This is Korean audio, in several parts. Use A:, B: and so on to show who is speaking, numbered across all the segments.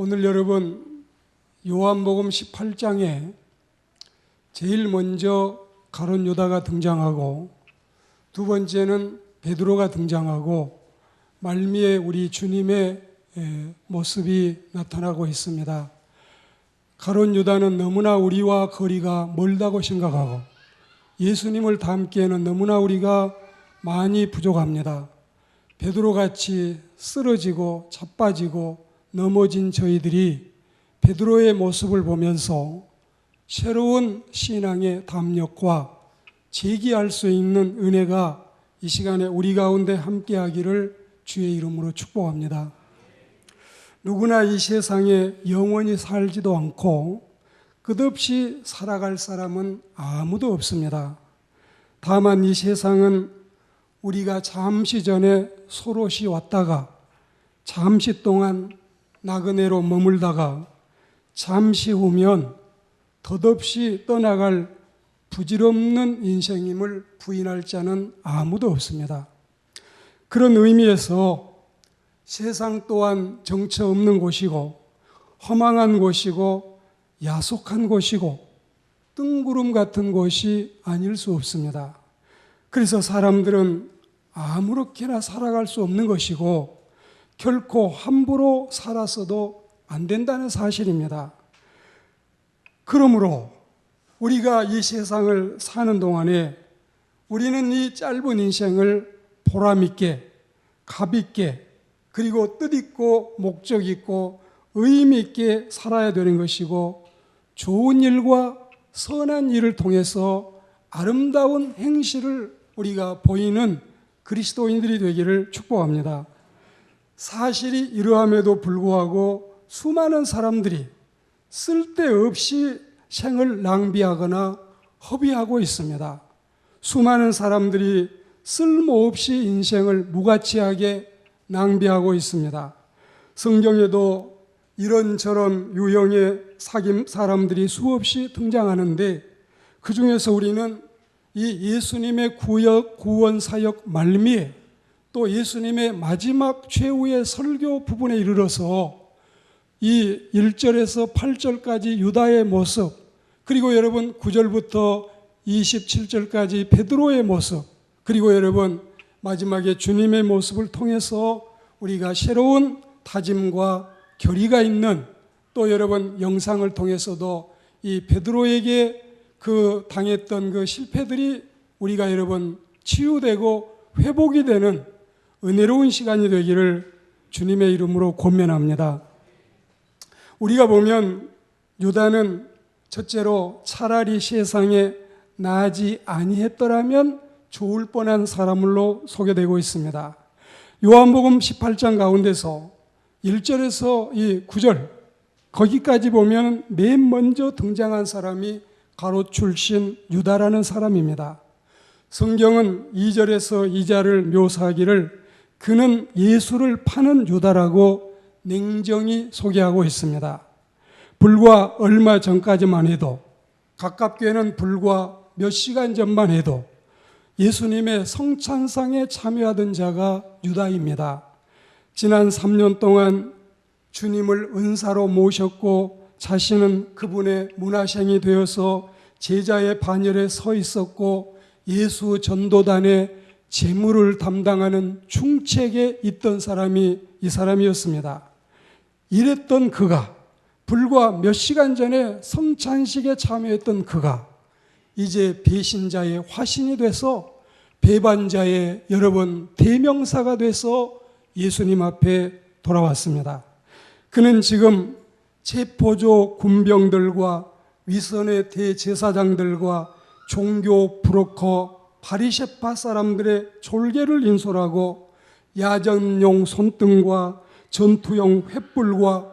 A: 오늘 여러분 요한복음 18장에 제일 먼저 가룟 유다가 등장하고 두 번째는 베드로가 등장하고 말미에 우리 주님의 모습이 나타나고 있습니다. 가룟 유다는 너무나 우리와 거리가 멀다고 생각하고 예수님을 닮기에는 너무나 우리가 많이 부족합니다. 베드로같이 쓰러지고 자빠지고 넘어진 저희들이 베드로의 모습을 보면서 새로운 신앙의 담력과 제기할 수 있는 은혜가 이 시간에 우리 가운데 함께하기를 주의 이름으로 축복합니다. 누구나 이 세상에 영원히 살지도 않고 끝없이 살아갈 사람은 아무도 없습니다. 다만 이 세상은 우리가 잠시 전에 소롯이 왔다가 잠시 동안 나그네로 머물다가 잠시 후면 덧없이 떠나갈 부질없는 인생임을 부인할 자는 아무도 없습니다. 그런 의미에서 세상 또한 정처 없는 곳이고 허망한 곳이고 야속한 곳이고 뜬구름 같은 곳이 아닐 수 없습니다. 그래서 사람들은 아무렇게나 살아갈 수 없는 것이고 결코 함부로 살아서도 안 된다는 사실입니다. 그러므로 우리가 이 세상을 사는 동안에 우리는 이 짧은 인생을 보람있게, 값있게, 그리고 뜻있고 목적있고 의미있게 살아야 되는 것이고 좋은 일과 선한 일을 통해서 아름다운 행실을 우리가 보이는 그리스도인들이 되기를 축복합니다. 사실이 이러함에도 불구하고 수많은 사람들이 쓸데없이 생을 낭비하거나 허비하고 있습니다. 수많은 사람들이 쓸모없이 인생을 무가치하게 낭비하고 있습니다. 성경에도 이런저런 유형의 사람들이 수없이 등장하는데 그 중에서 우리는 이 예수님의 구원 사역 말미에 또 예수님의 마지막 최후의 설교 부분에 이르러서 이 1절에서 8절까지 유다의 모습, 그리고 여러분 9절부터 27절까지 베드로의 모습, 그리고 여러분 마지막에 주님의 모습을 통해서 우리가 새로운 다짐과 결의가 있는, 또 여러분 영상을 통해서도 이 베드로에게 그 당했던 그 실패들이 우리가 여러분 치유되고 회복이 되는 은혜로운 시간이 되기를 주님의 이름으로 권면합니다. 우리가 보면 유다는 첫째로 차라리 세상에 나지 아니했더라면 좋을 뻔한 사람으로 소개되고 있습니다. 요한복음 18장 가운데서 1절에서 이 9절 거기까지 보면 맨 먼저 등장한 사람이 가롯 출신 유다라는 사람입니다. 성경은 2절에서 이자를 묘사하기를 그는 예수를 파는 유다라고 냉정히 소개하고 있습니다. 불과 얼마 전까지만 해도, 가깝게는 불과 몇 시간 전만 해도 예수님의 성찬상에 참여하던 자가 유다입니다. 지난 3년 동안 주님을 은사로 모셨고 자신은 그분의 문화생이 되어서 제자의 반열에 서 있었고 예수 전도단의 재물을 담당하는 충책에 있던 사람이 이 사람이었습니다. 이랬던 그가, 불과 몇 시간 전에 성찬식에 참여했던 그가 이제 배신자의 화신이 돼서 배반자의 여러분 대명사가 돼서 예수님 앞에 돌아왔습니다. 그는 지금 체포조 군병들과 위선의 대제사장들과 종교 브로커 바리새파 사람들의 졸개를 인솔하고 야전용 손등과 전투용 횃불과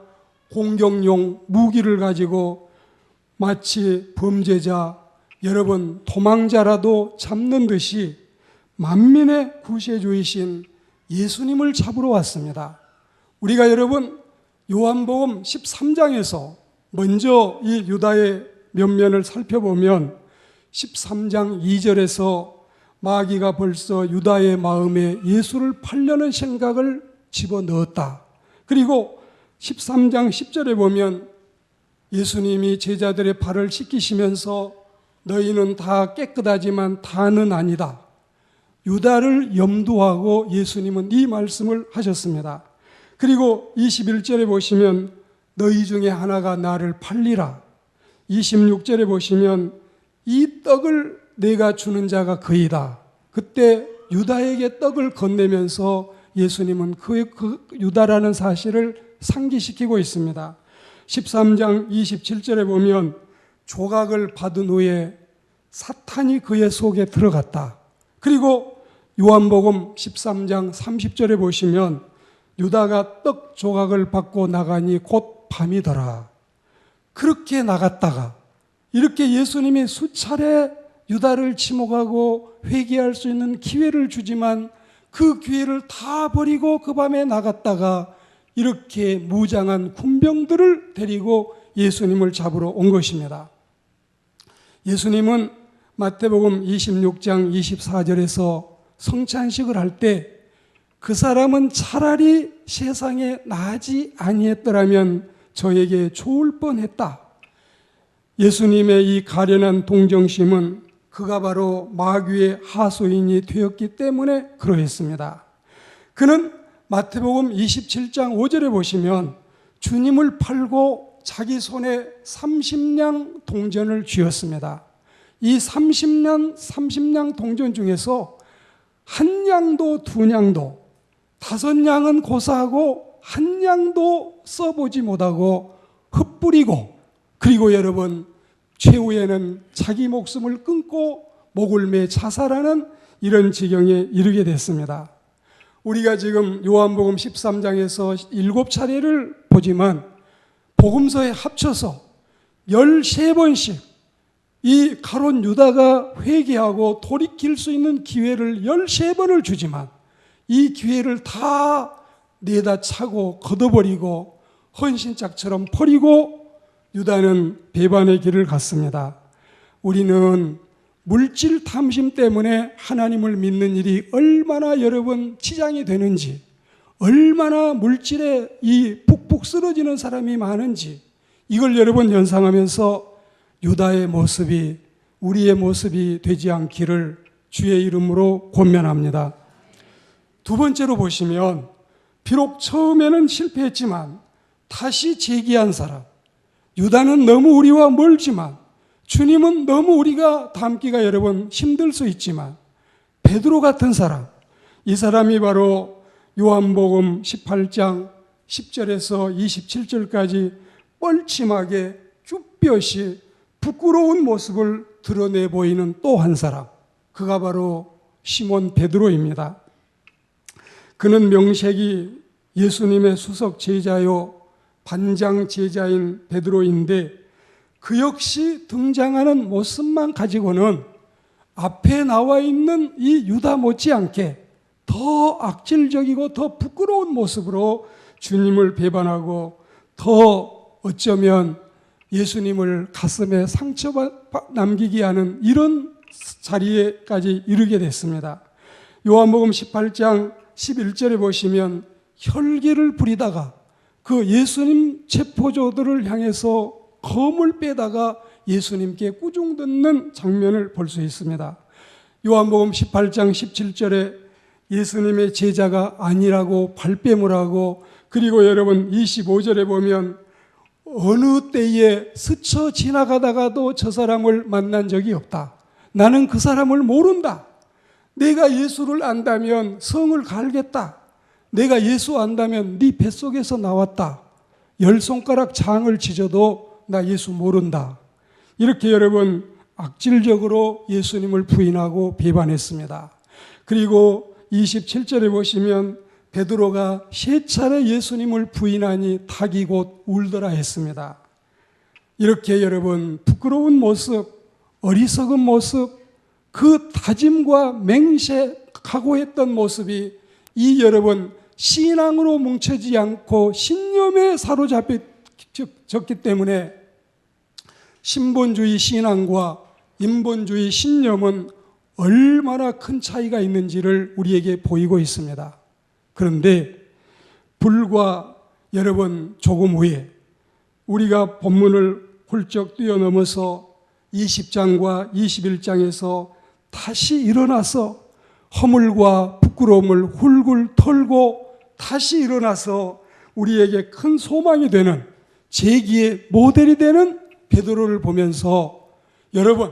A: 공격용 무기를 가지고 마치 범죄자, 여러분 도망자라도 잡는 듯이 만민의 구세주이신 예수님을 잡으러 왔습니다. 우리가 여러분 요한복음 13장에서 먼저 이 유다의 면면을 살펴보면 13장 2절에서 마귀가 벌써 유다의 마음에 예수를 팔려는 생각을 집어넣었다. 그리고 13장 10절에 보면 예수님이 제자들의 발을 씻기시면서 너희는 다 깨끗하지만 다는 아니다. 유다를 염두하고 예수님은 이 말씀을 하셨습니다. 그리고 21절에 보시면 너희 중에 하나가 나를 팔리라. 26절에 보시면 이 떡을 내가 주는 자가 그이다. 그때 유다에게 떡을 건네면서 예수님은 그 유다라는 사실을 상기시키고 있습니다. 13장 27절에 보면 조각을 받은 후에 사탄이 그의 속에 들어갔다. 그리고 요한복음 13장 30절에 보시면 유다가 떡 조각을 받고 나가니 곧 밤이더라. 그렇게 나갔다가 이렇게 예수님이 수차례 유다를 지목하고 회개할 수 있는 기회를 주지만 그 기회를 다 버리고 그 밤에 나갔다가 이렇게 무장한 군병들을 데리고 예수님을 잡으러 온 것입니다. 예수님은 마태복음 26장 24절에서 성찬식을 할 때 그 사람은 차라리 세상에 나지 아니했더라면 저에게 좋을 뻔했다. 예수님의 이 가련한 동정심은 그가 바로 마귀의 하소인이 되었기 때문에 그러했습니다. 그는 마태복음 27장 5절에 보시면 주님을 팔고 자기 손에 30냥 동전을 쥐었습니다. 이 30냥 동전 중에서 한 냥도 두 냥도, 5냥은 고사하고 한 냥도 써보지 못하고 흩뿌리고, 그리고 여러분 최후에는 자기 목숨을 끊고 목을 매 자살하는 이런 지경에 이르게 됐습니다. 우리가 지금 요한복음 13장에서 7차례를 보지만 복음서에 합쳐서 13번씩 이 가룟 유다가 회개하고 돌이킬 수 있는 기회를 13번을 주지만 이 기회를 다 내다 차고 걷어버리고 헌신짝처럼 버리고 유다는 배반의 길을 갔습니다. 우리는 물질 탐심 때문에 하나님을 믿는 일이 얼마나 여러분 지장이 되는지, 얼마나 물질에 이 푹푹 쓰러지는 사람이 많은지, 이걸 여러분 연상하면서 유다의 모습이 우리의 모습이 되지 않기를 주의 이름으로 권면합니다. 두 번째로 보시면 비록 처음에는 실패했지만 다시 재기한 사람, 유다는 너무 우리와 멀지만 주님은 너무 우리가 닮기가 여러분 힘들 수 있지만 베드로 같은 사람, 이 사람이 바로 요한복음 18장 10절에서 27절까지 뻘침하게 쭈뼛이 부끄러운 모습을 드러내 보이는 또 한 사람, 그가 바로 시몬 베드로입니다. 그는 명색이 예수님의 수석 제자요 반장 제자인 베드로인데 그 역시 등장하는 모습만 가지고는 앞에 나와 있는 이 유다 못지않게 더 악질적이고 더 부끄러운 모습으로 주님을 배반하고 더 어쩌면 예수님을 가슴에 상처 남기게 하는 이런 자리에까지 이르게 됐습니다. 요한복음 18장 11절에 보시면 혈기를 부리다가 그 예수님 체포조들을 향해서 검을 빼다가 예수님께 꾸중 듣는 장면을 볼 수 있습니다. 요한복음 18장 17절에 예수님의 제자가 아니라고 발뺌을 하고, 그리고 여러분 25절에 보면 어느 때에 스쳐 지나가다가도 저 사람을 만난 적이 없다. 나는 그 사람을 모른다. 내가 예수를 안다면 성을 갈겠다. 내가 예수 안다면 네 뱃속에서 나왔다. 10손가락 장을 지져도 나 예수 모른다. 이렇게 여러분 악질적으로 예수님을 부인하고 비판했습니다. 그리고 27절에 보시면 베드로가 3차례 예수님을 부인하니 닭이 곧 울더라 했습니다. 이렇게 여러분 부끄러운 모습, 어리석은 모습, 그 다짐과 맹세 각오했던 모습이 이 여러분 신앙으로 뭉쳐지지 않고 신념에 사로잡혔기 때문에 신본주의 신앙과 인본주의 신념은 얼마나 큰 차이가 있는지를 우리에게 보이고 있습니다. 그런데 불과 여러분, 조금 후에 우리가 본문을 훌쩍 뛰어넘어서 20장과 21장에서 다시 일어나서 허물과 부끄러움을 훌훌 털고 다시 일어나서 우리에게 큰 소망이 되는 재기의 모델이 되는 베드로를 보면서, 여러분,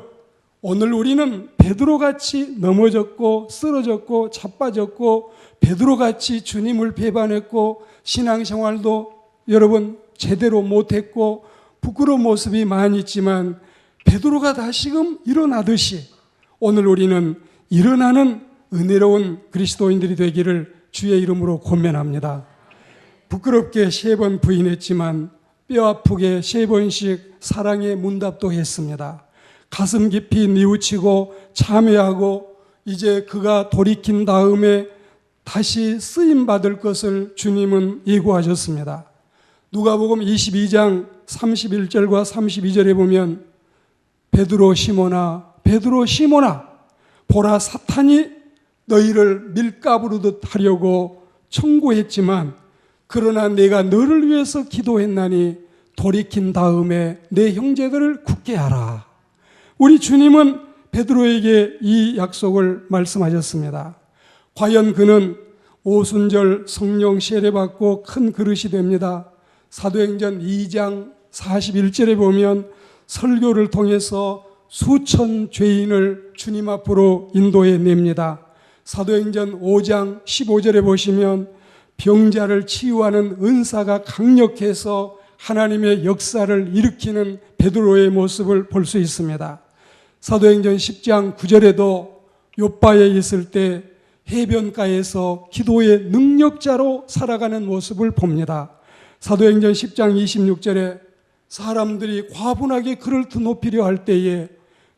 A: 오늘 우리는 베드로같이 넘어졌고 쓰러졌고 자빠졌고 베드로같이 주님을 배반했고 신앙생활도 여러분 제대로 못했고 부끄러운 모습이 많이 있지만, 베드로가 다시금 일어나듯이 오늘 우리는 일어나는 은혜로운 그리스도인들이 되기를 주의 이름으로 권면합니다. 부끄럽게 3번 부인했지만 뼈아프게 3번씩 사랑의 문답도 했습니다. 가슴 깊이 뉘우치고 참회하고 이제 그가 돌이킨 다음에 다시 쓰임받을 것을 주님은 예고하셨습니다. 누가복음 22장 31절과 32절에 보면 베드로 시몬아 베드로 시몬아 보라 사탄이 너희를 밀가부르듯 하려고 청구했지만 그러나 내가 너를 위해서 기도했나니 돌이킨 다음에 내 형제들을 굳게 하라. 우리 주님은 베드로에게 이 약속을 말씀하셨습니다. 과연 그는 오순절 성령 세례받고 큰 그릇이 됩니다. 사도행전 2장 41절에 보면 설교를 통해서 수천 죄인을 주님 앞으로 인도해 냅니다. 사도행전 5장 15절에 보시면 병자를 치유하는 은사가 강력해서 하나님의 역사를 일으키는 베드로의 모습을 볼 수 있습니다. 사도행전 10장 9절에도 요바에 있을 때 해변가에서 기도의 능력자로 살아가는 모습을 봅니다. 사도행전 10장 26절에 사람들이 과분하게 그를 드높이려 할 때에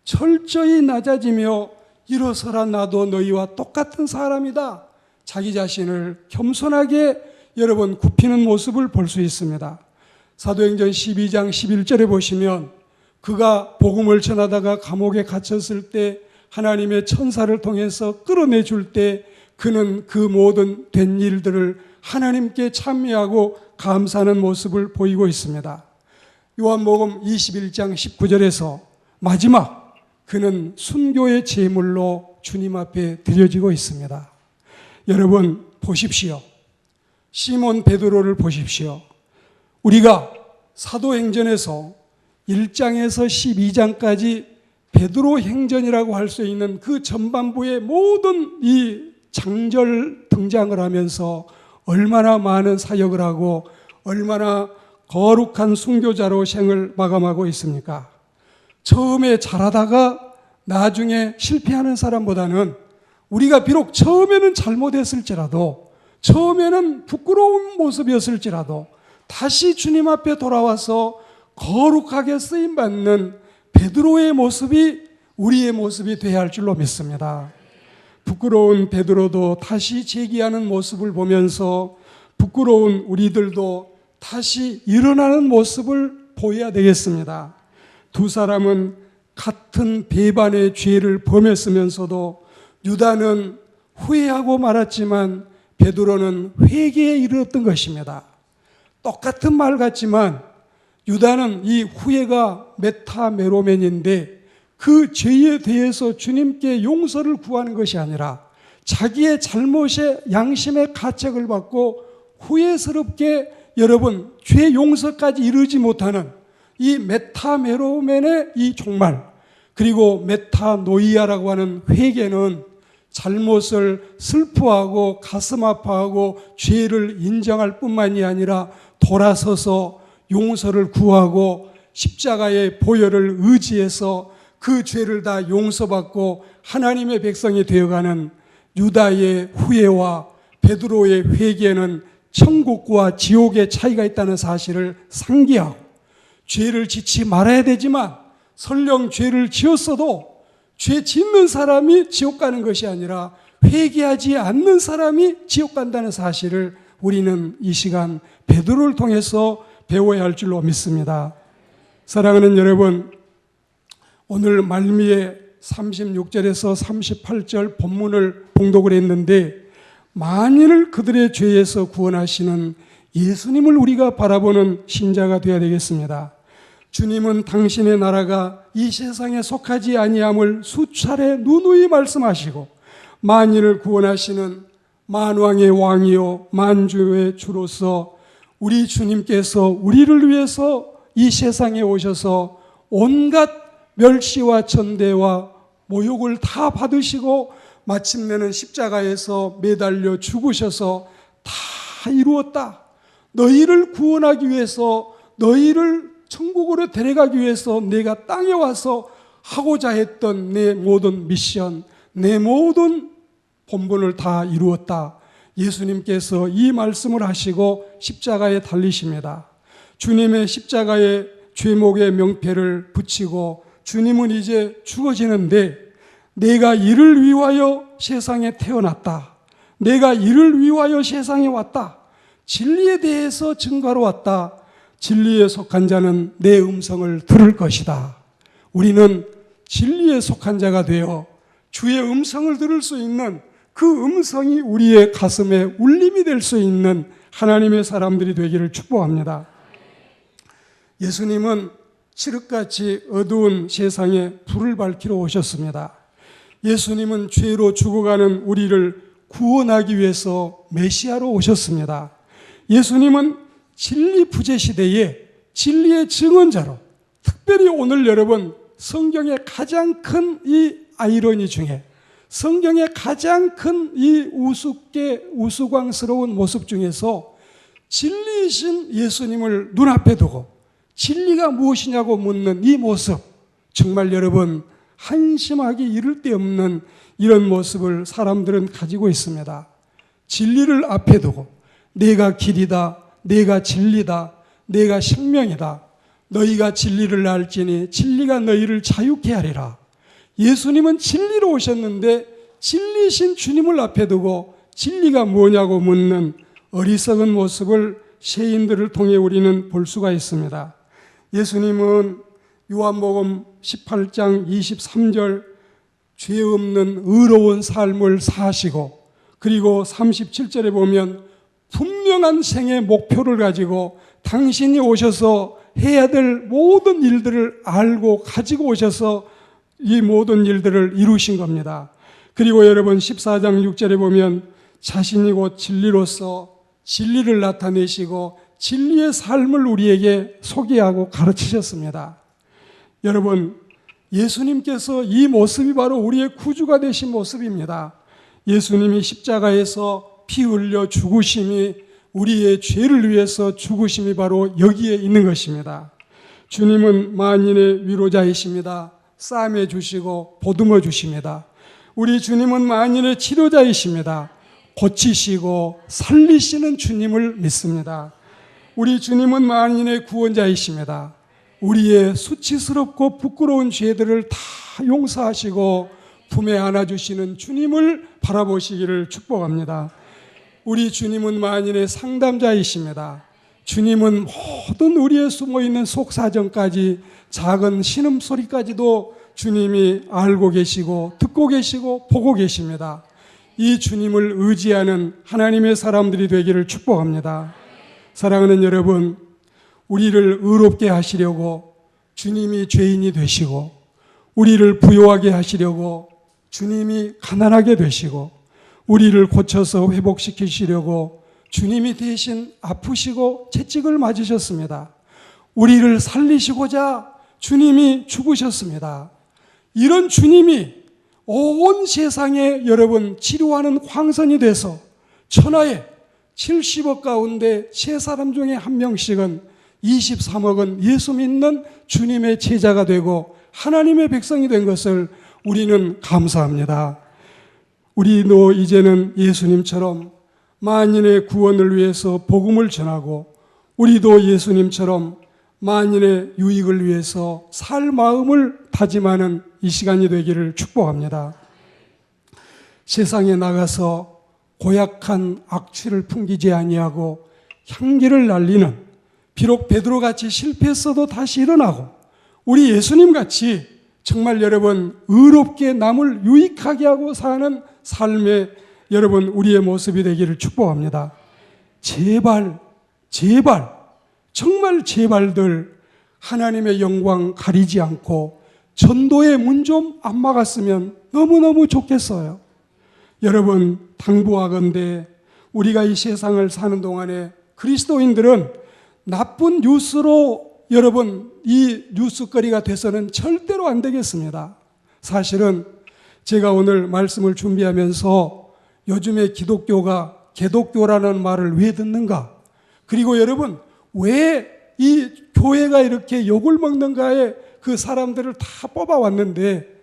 A: 철저히 낮아지며 일어서라 나도 너희와 똑같은 사람이다. 자기 자신을 겸손하게 여러분 굽히는 모습을 볼 수 있습니다. 사도행전 12장 11절에 보시면 그가 복음을 전하다가 감옥에 갇혔을 때 하나님의 천사를 통해서 끌어내 줄 때 그는 그 모든 된 일들을 하나님께 찬미하고 감사하는 모습을 보이고 있습니다. 요한복음 21장 19절에서 마지막 그는 순교의 제물로 주님 앞에 드려지고 있습니다. 여러분 보십시오. 시몬 베드로를 보십시오. 우리가 사도행전에서 1장에서 12장까지 베드로 행전이라고 할 수 있는 그 전반부의 모든 이 장절 등장을 하면서 얼마나 많은 사역을 하고 얼마나 거룩한 순교자로 생을 마감하고 있습니까? 처음에 잘하다가 나중에 실패하는 사람보다는 우리가 비록 처음에는 잘못했을지라도 처음에는 부끄러운 모습이었을지라도 다시 주님 앞에 돌아와서 거룩하게 쓰임받는 베드로의 모습이 우리의 모습이 되어야 할 줄로 믿습니다. 부끄러운 베드로도 다시 재기하는 모습을 보면서 부끄러운 우리들도 다시 일어나는 모습을 보여야 되겠습니다. 두 사람은 같은 배반의 죄를 범했으면서도 유다는 후회하고 말았지만 베드로는 회개에 이르렀던 것입니다. 똑같은 말 같지만 유다는 이 후회가 메타메로멘인데 그 죄에 대해서 주님께 용서를 구하는 것이 아니라 자기의 잘못에 양심의 가책을 받고 후회스럽게 여러분 죄 용서까지 이르지 못하는 이 메타메로멘의 이 종말, 그리고 메타노이아라고 하는 회개는 잘못을 슬퍼하고 가슴 아파하고 죄를 인정할 뿐만이 아니라 돌아서서 용서를 구하고 십자가의 보혈을 의지해서 그 죄를 다 용서받고 하나님의 백성이 되어가는 유다의 후회와 베드로의 회개는 천국과 지옥의 차이가 있다는 사실을 상기하고 죄를 짓지 말아야 되지만 설령 죄를 지었어도 죄 짓는 사람이 지옥 가는 것이 아니라 회개하지 않는 사람이 지옥 간다는 사실을 우리는 이 시간 베드로를 통해서 배워야 할 줄로 믿습니다. 사랑하는 여러분, 오늘 말미에 36절에서 38절 본문을 봉독을 했는데 만인을 그들의 죄에서 구원하시는 예수님을 우리가 바라보는 신자가 되어야 되겠습니다. 주님은 당신의 나라가 이 세상에 속하지 아니함을 수차례 누누이 말씀하시고 만인을 구원하시는 만왕의 왕이요 만주의 주로서 우리 주님께서 우리를 위해서 이 세상에 오셔서 온갖 멸시와 천대와 모욕을 다 받으시고 마침내는 십자가에서 매달려 죽으셔서 다 이루었다. 너희를 구원하기 위해서, 너희를 천국으로 데려가기 위해서 내가 땅에 와서 하고자 했던 내 모든 미션, 내 모든 본분을 다 이루었다. 예수님께서 이 말씀을 하시고 십자가에 달리십니다. 주님의 십자가에 죄목의 명패를 붙이고 주님은 이제 죽어지는데 내가 이를 위하여 세상에 태어났다. 내가 이를 위하여 세상에 왔다. 진리에 대해서 증거하러 왔다. 진리에 속한 자는 내 음성을 들을 것이다. 우리는 진리에 속한 자가 되어 주의 음성을 들을 수 있는 그 음성이 우리의 가슴에 울림이 될 수 있는 하나님의 사람들이 되기를 축복합니다. 예수님은 칠흑같이 어두운 세상에 불을 밝히러 오셨습니다. 예수님은 죄로 죽어가는 우리를 구원하기 위해서 메시아로 오셨습니다. 예수님은 진리 부재 시대에 진리의 증언자로, 특별히 오늘 여러분 성경의 가장 큰 이 아이러니 중에, 성경의 가장 큰 이 우스꽝스러운 모습 중에서 진리이신 예수님을 눈앞에 두고 진리가 무엇이냐고 묻는 이 모습, 정말 여러분 한심하기 이를 데 없는 이런 모습을 사람들은 가지고 있습니다. 진리를 앞에 두고 내가 길이다, 내가 진리다, 내가 생명이다, 너희가 진리를 알지니 진리가 너희를 자유케 하리라. 예수님은 진리로 오셨는데 진리신 주님을 앞에 두고 진리가 뭐냐고 묻는 어리석은 모습을 세인들을 통해 우리는 볼 수가 있습니다. 예수님은 요한복음 18장 23절 죄 없는 의로운 삶을 사시고, 그리고 37절에 보면 분명한 생의 목표를 가지고 당신이 오셔서 해야 될 모든 일들을 알고 가지고 오셔서 이 모든 일들을 이루신 겁니다. 그리고 여러분 14장 6절에 보면 자신이 곧 진리로서 진리를 나타내시고 진리의 삶을 우리에게 소개하고 가르치셨습니다. 여러분, 예수님께서 이 모습이 바로 우리의 구주가 되신 모습입니다. 예수님이 십자가에서 피 흘려 죽으심이, 우리의 죄를 위해서 죽으심이 바로 여기에 있는 것입니다. 주님은 만인의 위로자이십니다. 싸매 주시고 보듬어 주십니다. 우리 주님은 만인의 치료자이십니다. 고치시고 살리시는 주님을 믿습니다. 우리 주님은 만인의 구원자이십니다. 우리의 수치스럽고 부끄러운 죄들을 다 용서하시고 품에 안아주시는 주님을 바라보시기를 축복합니다. 우리 주님은 만인의 상담자이십니다. 주님은 모든 우리의 숨어있는 속사정까지, 작은 신음소리까지도 주님이 알고 계시고 듣고 계시고 보고 계십니다. 이 주님을 의지하는 하나님의 사람들이 되기를 축복합니다. 사랑하는 여러분, 우리를 의롭게 하시려고 주님이 죄인이 되시고, 우리를 부요하게 하시려고 주님이 가난하게 되시고, 우리를 고쳐서 회복시키시려고 주님이 대신 아프시고 채찍을 맞으셨습니다. 우리를 살리시고자 주님이 죽으셨습니다. 이런 주님이 온 세상에 여러분 치료하는 광선이 돼서 천하에 70억 가운데 세 사람 중에 한 명씩은, 23억은 예수 믿는 주님의 제자가 되고 하나님의 백성이 된 것을 우리는 감사합니다. 우리도 이제는 예수님처럼 만인의 구원을 위해서 복음을 전하고, 우리도 예수님처럼 만인의 유익을 위해서 살 마음을 다짐하는 이 시간이 되기를 축복합니다. 세상에 나가서 고약한 악취를 풍기지 아니하고 향기를 날리는, 비록 베드로같이 실패했어도 다시 일어나고, 우리 예수님같이 정말 여러분 의롭게 남을 유익하게 하고 사는 삶의 여러분 우리의 모습이 되기를 축복합니다. 제발 제발, 정말 제발들 하나님의 영광 가리지 않고 전도의 문 좀 안 막았으면 너무너무 좋겠어요. 여러분, 당부하건대 우리가 이 세상을 사는 동안에 그리스도인들은 나쁜 뉴스로 여러분 이 뉴스거리가 돼서는 절대로 안 되겠습니다. 사실은 제가 오늘 말씀을 준비하면서 요즘에 기독교가 개독교라는 말을 왜 듣는가? 그리고 여러분, 왜 이 교회가 이렇게 욕을 먹는가에 그 사람들을 다 뽑아왔는데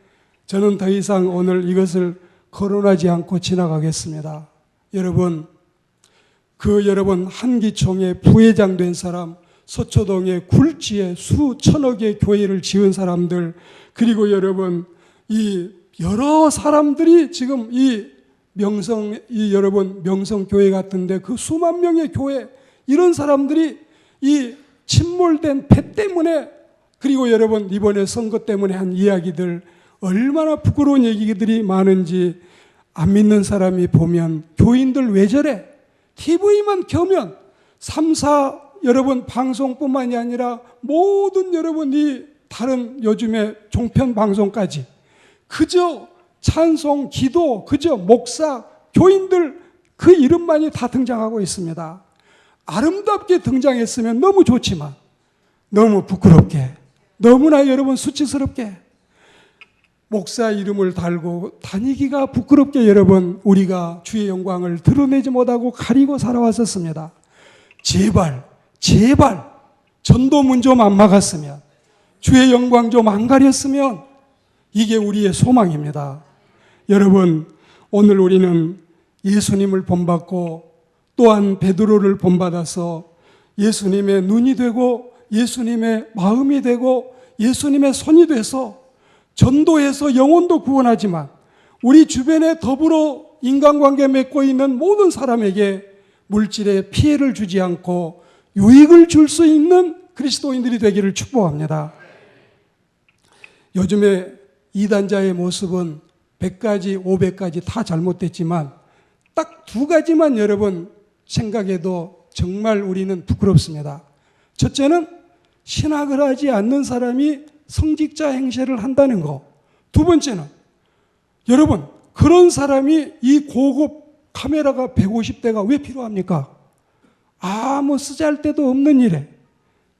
A: 저는 더 이상 오늘 이것을 거론하지 않고 지나가겠습니다. 여러분, 여러분 한기총의 부회장 된 사람, 서초동의 굴지에 수천억의 교회를 지은 사람들, 그리고 여러분 이 여러 사람들이 지금 여러분 명성교회 같은데 그 수만 명의 교회, 이런 사람들이 이 침몰된 배 때문에, 그리고 여러분 이번에 선거 때문에 한 이야기들, 얼마나 부끄러운 얘기들이 많은지 안 믿는 사람이 보면 교인들 왜 저래? TV만 켜면 3, 4 여러분 방송뿐만이 아니라 모든 여러분 이 다른 요즘에 종편 방송까지 그저 찬송, 기도, 그저 목사, 교인들 그 이름만이 다 등장하고 있습니다. 아름답게 등장했으면 너무 좋지만 너무 부끄럽게, 너무나 여러분 수치스럽게 목사 이름을 달고 다니기가 부끄럽게 여러분 우리가 주의 영광을 드러내지 못하고 가리고 살아왔었습니다. 제발 전도문 좀 안 막았으면, 주의 영광 좀 안 가렸으면, 이게 우리의 소망입니다. 여러분, 오늘 우리는 예수님을 본받고 또한 베드로를 본받아서 예수님의 눈이 되고 예수님의 마음이 되고 예수님의 손이 돼서 전도해서 영혼도 구원하지만 우리 주변에 더불어 인간관계 맺고 있는 모든 사람에게 물질에 피해를 주지 않고 유익을 줄 수 있는 그리스도인들이 되기를 축복합니다. 요즘에 이단자의 모습은 100가지, 500가지 다 잘못됐지만 딱 2가지만 여러분 생각해도 정말 우리는 부끄럽습니다. 첫째는 신학을 하지 않는 사람이 성직자 행세를 한다는 거. 2번째는 여러분, 그런 사람이 이 고급 카메라가 150대가 왜 필요합니까? 아무 쓰잘데도 없는 일에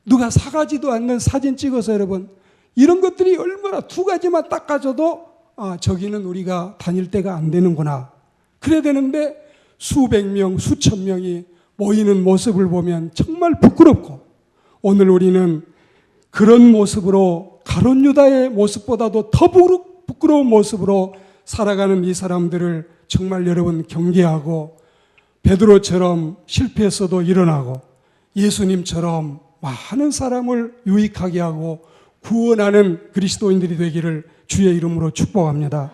A: 누가 사가지도 않는 사진 찍어서 여러분, 이런 것들이 얼마나 2가지만 딱 가져도 저기는 우리가 다닐 때가 안 되는구나. 그래야 되는데 수백 명, 수천 명이 모이는 모습을 보면 정말 부끄럽고, 오늘 우리는 그런 모습으로 가룟 유다의 모습보다도 더 부끄러운 모습으로 살아가는 이 사람들을 정말 여러분 경계하고, 베드로처럼 실패했어도 일어나고 예수님처럼 많은 사람을 유익하게 하고 구원하는 그리스도인들이 되기를 주의 이름으로 축복합니다.